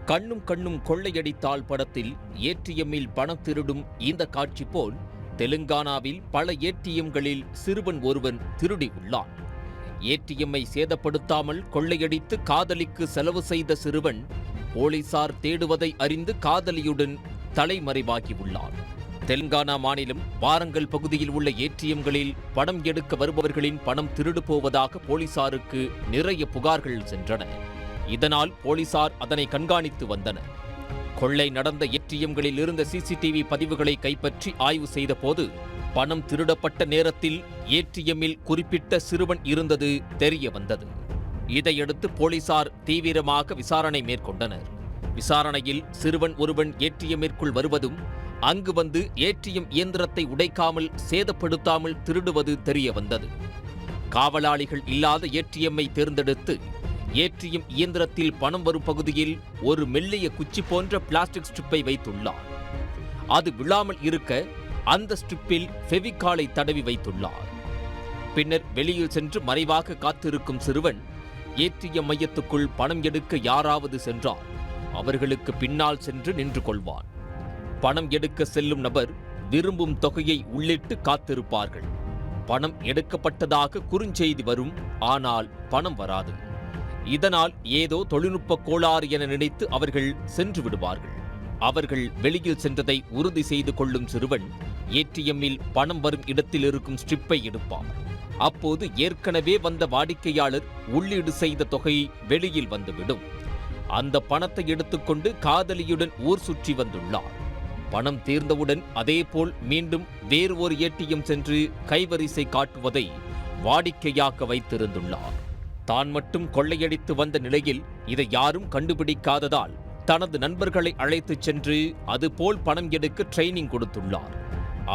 கண்ணும் கண்ணும் கொள்ளையடித்தால் படத்தில் ஏடிஎம்மில் பணம் திருடும் இந்த காட்சி போல் தெலுங்கானாவில் பல ஏடிஎம்களில் சிறுவன் ஒருவன் திருடி உள்ளான். ஏடிஎம்மை சேதப்படுத்தாமல் கொள்ளையடித்து காதலிக்கு செலவு செய்த சிறுவன் போலீசார் தேடுவதை அறிந்து காதலியுடன் தலைமறைவாகியுள்ளான். தெலுங்கானா மாநிலம் வாரங்கல் பகுதியில் உள்ள ஏடிஎம்களில் பணம் எடுக்க வருபவர்களின் பணம் திருடு போவதாக போலீசாருக்கு நிறைய புகார்கள் சென்றன. இதனால் போலீசார் அதனை கண்காணித்து வந்தனர். கொள்ளை நடந்த ஏடிஎம்களில் இருந்த சிசிடிவி பதிவுகளை கைப்பற்றி ஆய்வு செய்த போது பணம் திருடப்பட்ட நேரத்தில் ஏடிஎம்மில் குறிப்பிட்ட சிறுவன் இருந்தது தெரிய வந்தது. இதையடுத்து போலீசார் தீவிரமாக விசாரணை மேற்கொண்டனர். விசாரணையில் சிறுவன் ஒருவன் ஏடிஎம்மிற்குள் வருவதும் அங்கு வந்து ஏடிஎம் இயந்திரத்தை உடைக்காமல் சேதப்படுத்தாமல் திருடுவது தெரிய வந்தது. காவலாளிகள் இல்லாத ஏடிஎம்மை தேர்ந்தெடுத்து ஏடிஎம் இயந்திரத்தில் பணம் வரும் பகுதியில் ஒரு மெல்லிய குச்சி போன்ற பிளாஸ்டிக் ஸ்ட்ரிப்பை வைத்துள்ளார். அது விழாமல் இருக்க அந்த ஸ்ட்ரிப்பில் ஃபெவிகாலை தடவி வைத்துள்ளார். பின்னர் வெளியில் சென்று மறைவாக காத்திருக்கும் சிறுவன் ஏடிஎம் மையத்துக்குள் பணம் எடுக்க யாராவது சென்றால் அவர்களுக்கு பின்னால் சென்று நின்று கொள்வான். பணம் எடுக்க செல்லும் நபர் விரும்பும் தொகையை உள்ளிட்டு காத்திருப்பார்கள். பணம் எடுக்கப்பட்டதாக குறுஞ்செய்தி வரும், ஆனால் பணம் வராது. இதனால் ஏதோ தொழில்நுட்ப கோளாறு என நினைத்து அவர்கள் சென்று விடுவார்கள். அவர்கள் வெளியில் சென்றதை உறுதி செய்து கொள்ளும் சிறுவன் ஏடிஎம்மில் பணம் வரும் இடத்தில் இருக்கும் ஸ்ட்ரிப்பை எடுப்பார். அப்போது ஏற்கனவே வந்த வாடிக்கையாளர் உள்ளீடு செய்த தொகை வெளியில் வந்துவிடும். அந்த பணத்தை எடுத்துக்கொண்டு காதலியுடன் ஊர் சுற்றி வந்துள்ளார். பணம் தீர்ந்தவுடன் அதேபோல் மீண்டும் வேறு ஒரு ஏடிஎம் சென்று கைவரிசை காட்டுவதை வாடிக்கையாக்க வைத்திருந்துள்ளார். தான் மட்டும் கொள்ளையடித்து வந்த நிலையில் இதை யாரும் கண்டுபிடிக்காததால் தனது நண்பர்களை அழைத்துச் சென்று அதுபோல் பணம் எடுக்க ட்ரைனிங் கொடுத்துள்ளார்.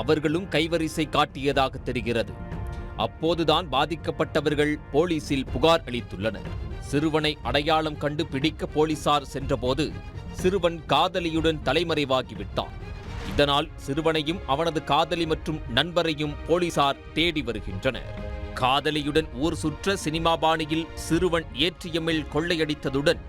அவர்களும் கைவரிசை காட்டியதாக தெரிகிறது. அப்போதுதான் பாதிக்கப்பட்டவர்கள் போலீசில் புகார் அளித்துள்ளனர். சிறுவனை அடையாளம் கண்டு பிடிக்க போலீசார் சென்றபோது சிறுவன் காதலியுடன் தலைமறைவாகிவிட்டான். இதனால் சிறுவனையும் அவனது காதலி மற்றும் நண்பரையும் போலீசார் தேடி வருகின்றனர். காதலியுடன் ஊர் சுற்ற சினிமா பாணியில் சிறுவன் ஏடிஎம்மில் கொள்ளையடித்ததுடன்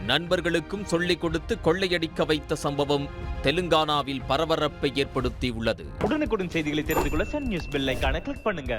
நண்பர்களுக்கும் சொல்லிக் கொடுத்து கொள்ளையடிக்க வைத்த சம்பவம் தெலுங்கானாவில் பரபரப்பை ஏற்படுத்தியுள்ளது. உடனுக்குடன் செய்திகளை தெரிந்து கொள்ள சன் நியூஸ் பெல் ஐகானை கிளிக் பண்ணுங்க.